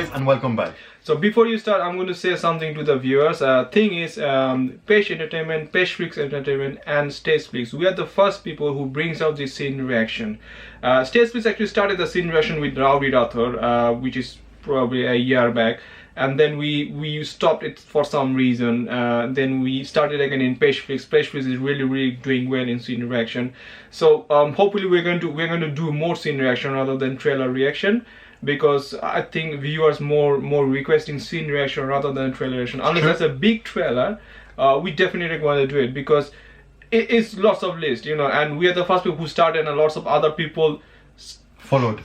guys and welcome back. So before you start, I'm going to say something to the viewers. Thing is, Pesh Entertainment, PESHFlix Entertainment and StageFlix, we are the first people who brings out the scene reaction. StageFlix actually started the scene reaction with Rowdy Rathor, which is probably a year back. And then we stopped it for some reason. Then we started again in PESHFlix. PESHFlix is really doing well in scene reaction. So hopefully we're going to do more scene reaction rather than trailer reaction, because I think viewers more requesting scene reaction rather than trailer reaction. Unless there's a big trailer, we definitely want to do it, because it's lots of lists, you know, and we are the first people who started, and lots of other people followed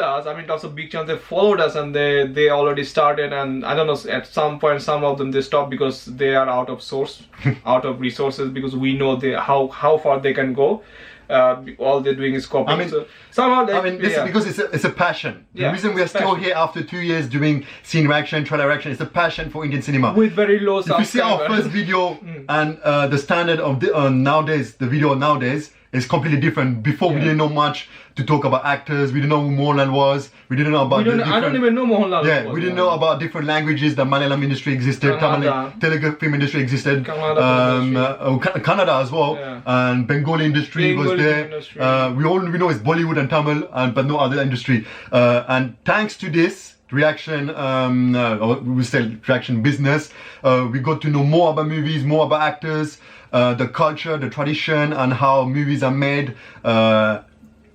us. I mean, lots of big channels, they followed us and they already started, and I don't know, at some point some of them they stopped because they are out of source, out of resources, because we know how far they can go. All they're doing is copying. I mean, so somehow this is because it's a passion. The reason we are still here after 2 years doing scene reaction, trailer reaction, is a passion for Indian cinema. With very low subscriber. If you see our first video and the standard of nowadays, the video nowadays is completely different. Before we didn't know much to talk about actors. We didn't know who Mohanlal was. We didn't know about I don't even know Mohanlal. Yeah, we didn't know about different languages. The Malayalam industry existed, Telugu film industry existed, Kannada as well, and Bengali industry was there. We know is Bollywood and Tamil, but no other industry. And thanks to this reaction, we say reaction business, we got to know more about movies, more about actors, the culture, the tradition, and how movies are made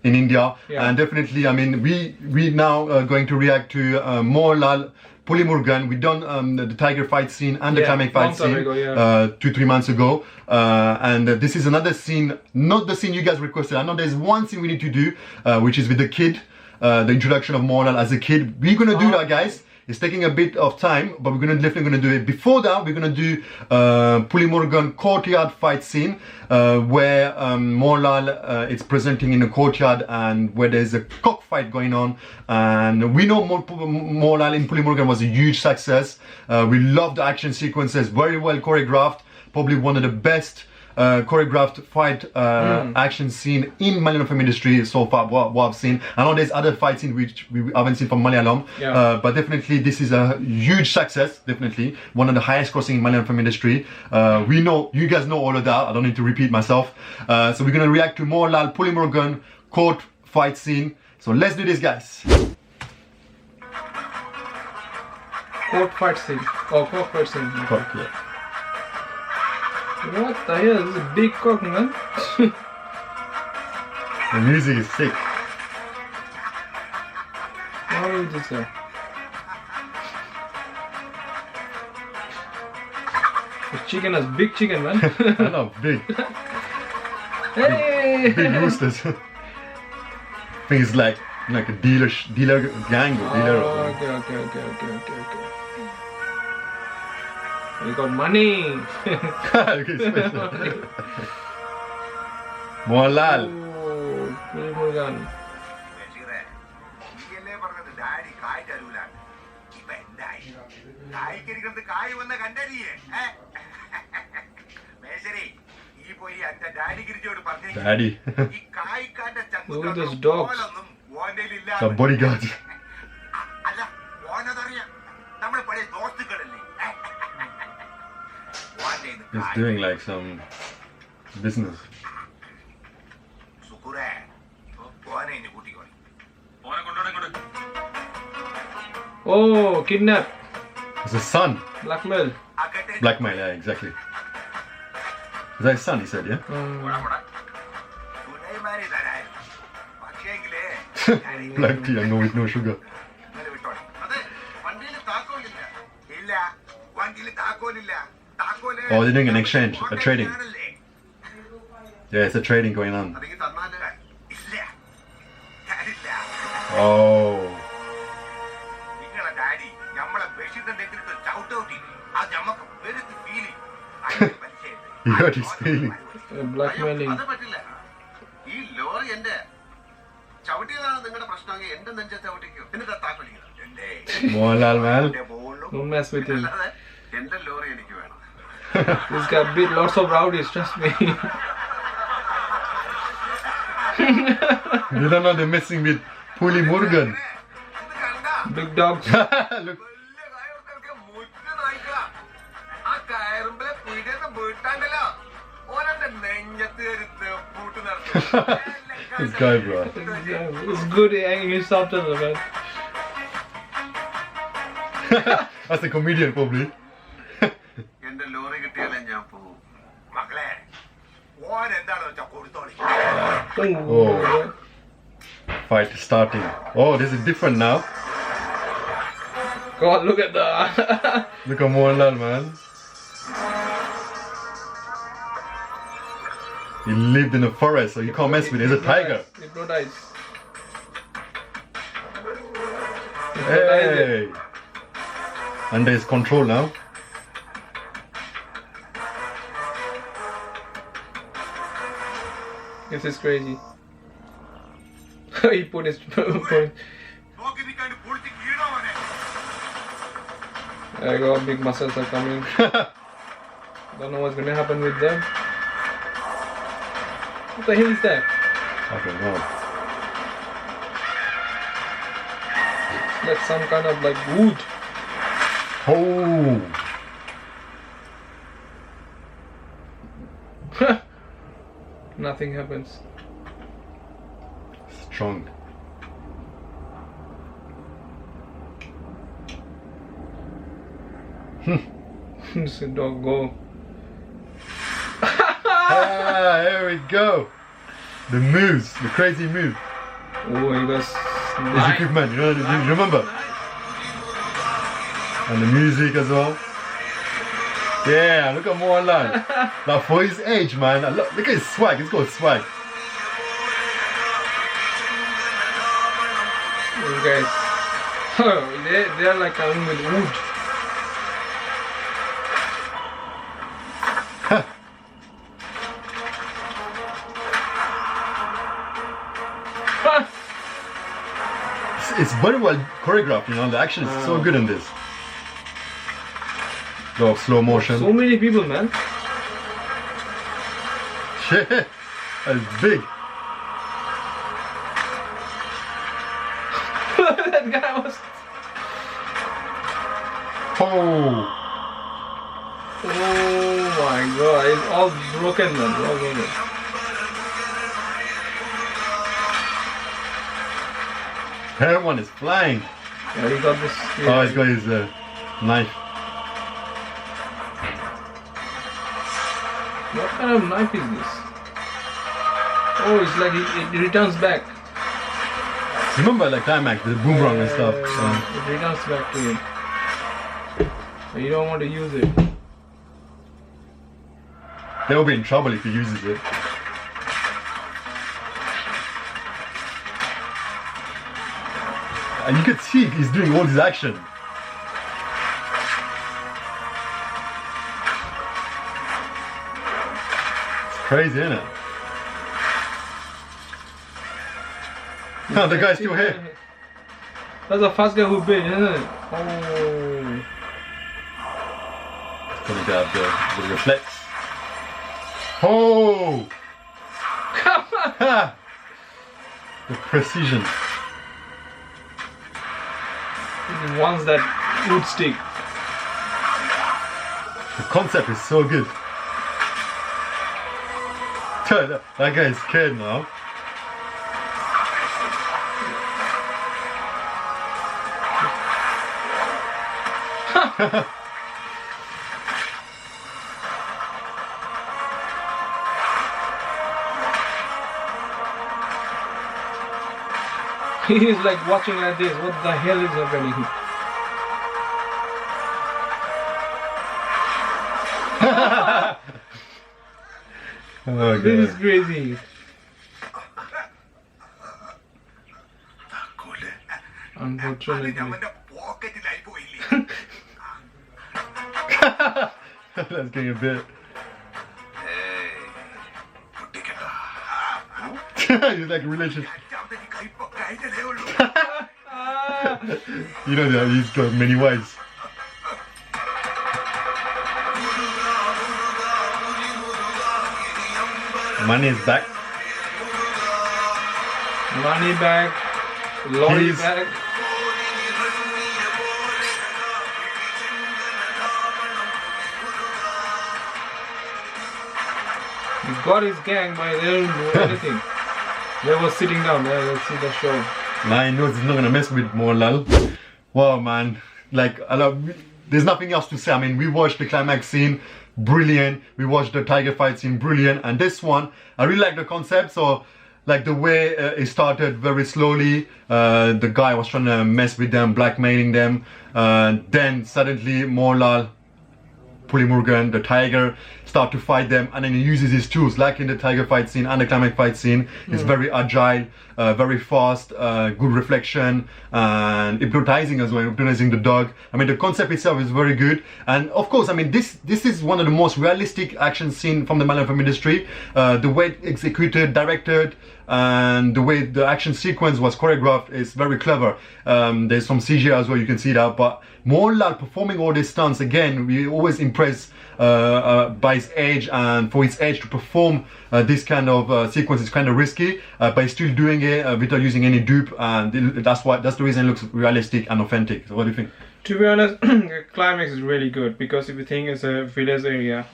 in India. And definitely, I mean, we now going to react to Mohanlal, Pulimurugan. We done the tiger fight scene and the climax fight scene 2-3 months ago, and this is another scene, not the scene you guys requested. I know there's one scene we need to do, which is with the kid, the introduction of Mohanlal as a kid. We're gonna do that, guys. It's taking a bit of time, but we're definitely gonna do it. Before that, we're gonna do Pulimurugan Courtyard fight scene, where Mohanlal is presenting in a courtyard and where there's a cockfight going on. And we know Mohanlal in Pulimurugan was a huge success. We love the action sequences, very well choreographed, probably one of the best choreographed fight action scene in Malayalam film industry so far, what I've seen. I know there's other fight scenes which we haven't seen from Malayalam, but definitely this is a huge success, definitely one of the highest grossing in Malayalam film industry. We know, you guys know all of that, I don't need to repeat myself. So we're gonna react to Mohanlal Pulimurugan court fight scene. So let's do this, guys. Court fight scene. Oh, court fight scene. Court, yeah. What the hell? This is a big cock, man. The music is sick. How is this? The chicken is big chicken, man. I know, big. Hey! Big roosters. I think it's like a dealer gang or dealer. Okay. We got money. Mohanlal. Oh, Pulimurugan. Daddy. Look at those dogs. The bodyguards. He's doing like some business. Oh, kidnap. It's his son. Blackmail. Blackmail, yeah, exactly. Is that his son, he said, yeah? Black tea and with no sugar. Oh, they're doing an exchange, a trading. Yeah, it's a trading going on. Oh. He hurt his feelings. Blackmailing. Mohanlal, man. Don't mess with him. This guy beat lots of rowdies, trust me. You don't know they're messing with Pulimurugan. Big dogs. Look. This guy, bro. It's good English subtitle, man. That's a comedian, probably. Oh. Fight starting. Oh, this is different now. God, look at the. Look at Mohanlal, man. He lived in the forest, so you can't mess with it. He's a tiger. Hypnotize. Hey! Under his control now. This is crazy. He put his point. There you go, big muscles are coming. Don't know what's gonna happen with them. What the hell is that? I don't know. That's some kind of like wood. Oh! Nothing happens. Strong. Just a dog go. Ah, here we go. The moves, the crazy move. Oh, he goes. His equipment, you remember? And the music as well. Yeah, look at Mohanlal. Like for his age, man. Look at his swag. He's got swag. These guys. Oh, they're like coming with wood. It's very well choreographed, you know. The action is so good in this. Lot of slow motion. So many people, man. Shit, that's big. That guy was. Oh. Oh my god, it's all broken, man. All broken. Everyone is flying. Yeah, he got this. Oh, he's got his knife. What kind of knife is this? Oh, it's like it returns back. Remember like Climax, the boomerang and stuff. It returns back to him. You don't want to use it. They'll be in trouble if he uses it. And you could see he's doing all this action. It's crazy, isn't it? No, the guy's still here. That's the first guy who bit, isn't it? Oh. It's gonna grab the reflex. Oh! Come on! Ha! The precision. He wants that wood stick. The concept is so good. That guy is scared now. He's like watching like this. What the hell is happening? Oh, This is crazy. Unfortunately. That's getting a bit. He's like religious. You know that he's got many wives. Money is back. Money back. Lorry Keys. back. He got his gang, but they didn't do anything. They were sitting down there. Let's see the show. Now he knows he's not gonna mess with Mohanlal. Wow, man. Like, there's nothing else to say. I mean, we watched the climax scene, brilliant. We watched the tiger fight scene, brilliant. And this one, I really like the concept. So, like the way it started very slowly. The guy was trying to mess with them, blackmailing them. Then suddenly Mohanlal, Pulimurugan, the tiger, start to fight them, and then he uses his tools, like in the tiger fight scene and the climax fight scene. It's very agile, very fast, good reflection, and hypnotizing as well, hypnotizing the dog. I mean, the concept itself is very good, and of course, I mean, this is one of the most realistic action scene from the Malayalam film industry. The way it's executed, directed, and the way the action sequence was choreographed is very clever. There's some CGI as well, you can see that, but Mohanlal performing all these stunts, again, we always impressed by his age, and for his age to perform this kind of sequence is kind of risky, but he's still doing it without using any dupe, and that's the reason it looks realistic and authentic. So what do you think? To be honest, the climax is really good, because if you think it's a village area,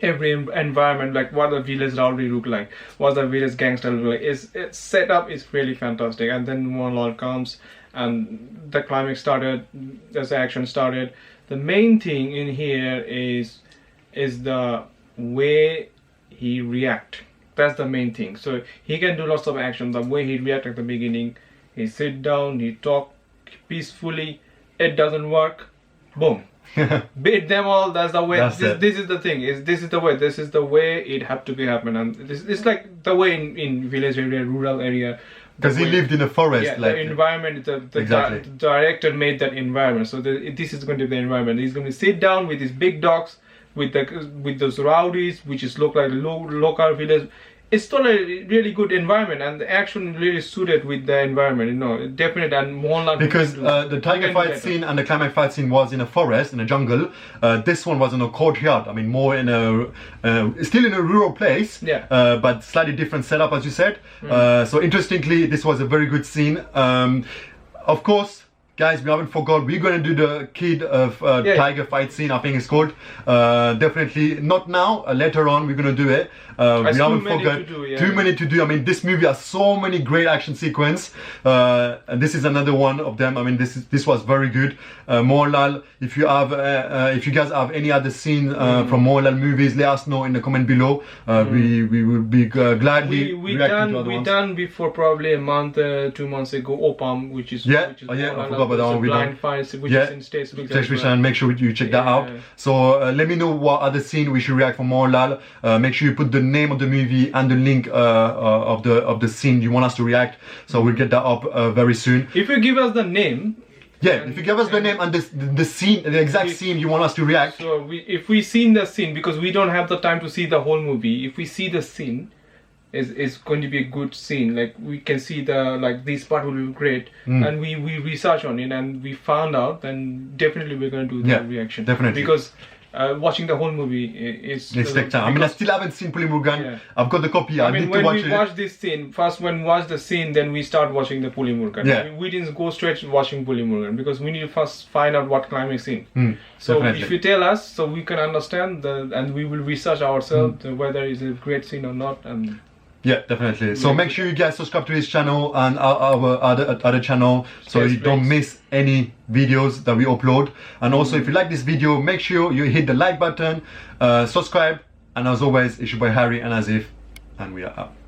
every environment, like what the village rowdy look like, what the village gangster look like, its setup is really fantastic. And then Mohanlal comes and the climax started, as the action started. The main thing in here is the way he react. That's the main thing. So he can do lots of action. The way he react at the beginning, he sit down, he talk peacefully. It doesn't work, boom. Beat them all. That's the way. This is the thing. This is the way. This is the way it had to be happen. And this is like the way in village area, rural area. Because he lived in a forest. Yeah, like, the environment. The director made that environment. So this is going to be the environment. He's going to sit down with his big dogs, with those rowdies, which is look like local village. It's still a really good environment, and the action really suited with the environment, you know, definitely. And Mohanlal, because the tiger fight scene and the climax fight scene was in a forest, in a jungle. This one was in a courtyard. I mean, more in a still in a rural place, but slightly different setup, as you said. So interestingly, this was a very good scene. Of course, guys, we haven't forgot, we're going to do the kid of tiger fight scene, I think it's called. Definitely not now, later on we're going to do it. We haven't forgot. Too many to do. I mean, this movie has so many great action sequences, and this is another one of them. I mean, this was very good. Mohanlal, if you guys have any other scene from Mohanlal movies, let us know in the comment below. We will be gladly reacting to other ones. We done before probably a month, 2 months ago, Opam, which is I forgot about that one. Blind fights, which is in PESHFlix, and make sure you check that out. So let me know what other scene we should react from Mohanlal. Make sure you put the name of the movie and the link of the scene you want us to react, so we'll get that up very soon. If you give us the name, if you give us the name and the scene, the exact scene you want us to react. So if we seen the scene, because we don't have the time to see the whole movie, if we see the scene, is going to be a good scene, like we can see this part will be great, and we research on it and we found out, then definitely we're going to do the reaction. Definitely, because watching the whole movie is takes time. I mean, I still haven't seen Pulimurugan. I've got the copy. I need to watch it. When we watch this scene, first when we watch the scene, then we start watching the Pulimurugan. I mean, we didn't go straight to watching Pulimurugan, because we need to first find out what climax scene. So if you tell us, so we can understand, and we will research ourselves whether it's a great scene or not. And yeah, definitely. So make sure you guys subscribe to this channel and our other channel, so you don't miss any videos that we upload. And also, if you like this video, make sure you hit the like button, subscribe, and as always, it's your boy Harry and Azif, and we are out.